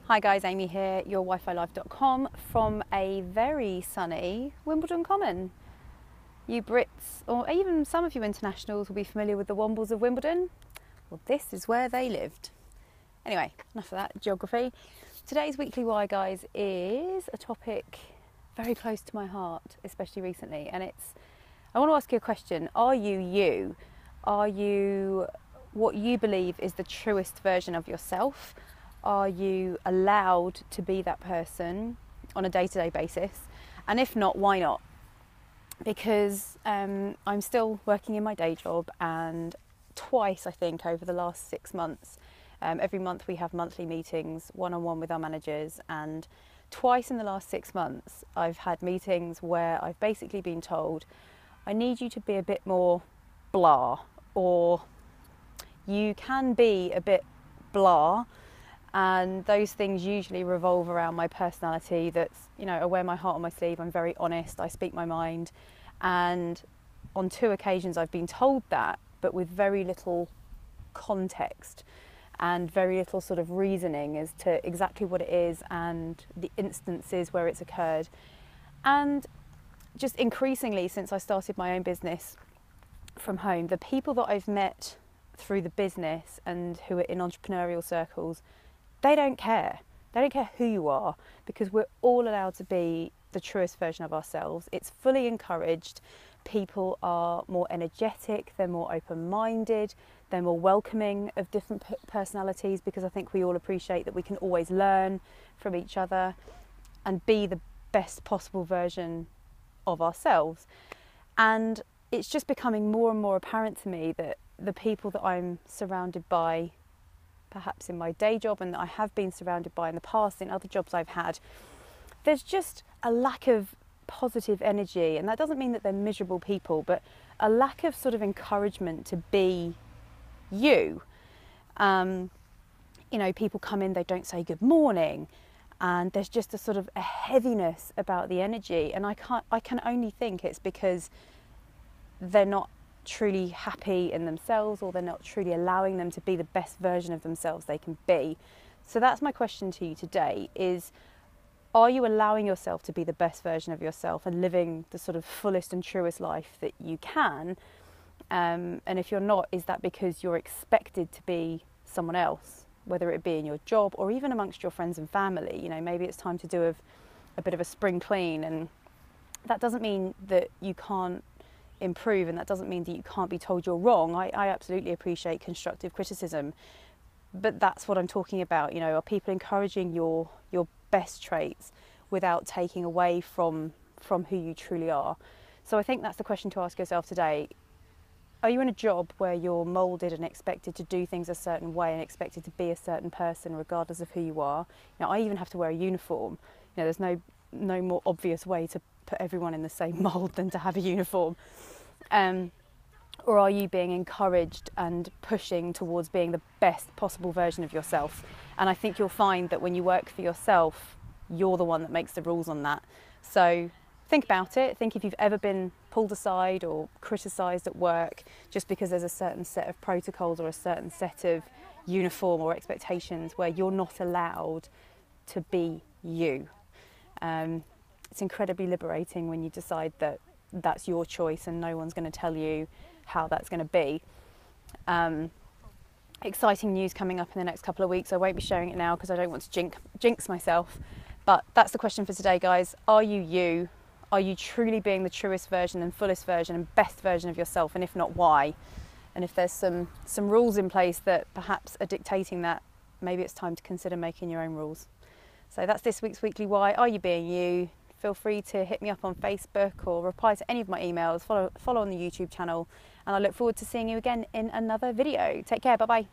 Hi guys, Amy here, yourwifilife.com from a very sunny Wimbledon Common. You Brits, or even some of you internationals, will be familiar with the Wombles of Wimbledon. Well, this is where they lived. Anyway, enough of that geography. Today's Weekly Why, guys, is a topic very close to my heart, especially recently, and I want to ask you a question. Are you you? Are you what you believe is the truest version of yourself? Are you allowed to be that person on a day-to-day basis? And if not, why not? Because I'm still working in my day job, and twice, I think, over the last 6 months, every month we have monthly meetings, one-on-one with our managers, and twice in the last 6 months I've had meetings where I've basically been told, I need you to be a bit more blah, or you can be a bit blah. And those things usually revolve around my personality that's, I wear my heart on my sleeve, I'm very honest, I speak my mind. And on 2 occasions I've been told that, but with very little context and very little sort of reasoning as to exactly what it is and the instances where it's occurred. And just increasingly, since I started my own business from home, the people that I've met through the business and who are in entrepreneurial circles, they don't care. They don't care who you are, because we're all allowed to be the truest version of ourselves. It's fully encouraged. People are more energetic, they're more open-minded, they're more welcoming of different personalities, because I think we all appreciate that we can always learn from each other and be the best possible version of ourselves. And it's just becoming more and more apparent to me that the people that I'm surrounded by, perhaps in my day job, and that I have been surrounded by in the past in other jobs I've had, there's just a lack of positive energy. And that doesn't mean that they're miserable people, but a lack of sort of encouragement to be you. People come in, they don't say good morning, and there's just a sort of a heaviness about the energy. And I can only think it's because they're not truly happy in themselves, or they're not truly allowing them to be the best version of themselves they can be. So that's my question to you today is, are you allowing yourself to be the best version of yourself and living the sort of fullest and truest life that you can? And if you're not, is that because you're expected to be someone else, whether it be in your job or even amongst your friends and family? Maybe it's time to do a bit of a spring clean, and that doesn't mean that you can't improve, and that doesn't mean that you can't be told you're wrong. I absolutely appreciate constructive criticism, but that's what I'm talking about. Are people encouraging your best traits without taking away from who you truly are? So I think that's the question to ask yourself today. Are you in a job where you're moulded and expected to do things a certain way and expected to be a certain person regardless of who you are? I even have to wear a uniform. There's no more obvious way to put everyone in the same mould than to have a uniform. Or are you being encouraged and pushing towards being the best possible version of yourself? And I think you'll find that when you work for yourself, you're the one that makes the rules on that. So think about it. Think if you've ever been pulled aside or criticised at work just because there's a certain set of protocols or a certain set of uniform or expectations where you're not allowed to be you. It's incredibly liberating when you decide that that's your choice and no one's going to tell you how that's going to be. Exciting news coming up in the next couple of weeks. I won't be sharing it now because I don't want to jinx myself. But that's the question for today, guys. Are you you? Are you truly being the truest version and fullest version and best version of yourself? And if not, why? And if there's some rules in place that perhaps are dictating that, maybe it's time to consider making your own rules. So that's this week's Weekly Why. Are you being you? Feel free to hit me up on Facebook or reply to any of my emails, follow on the YouTube channel, and I look forward to seeing you again in another video. Take care, bye-bye.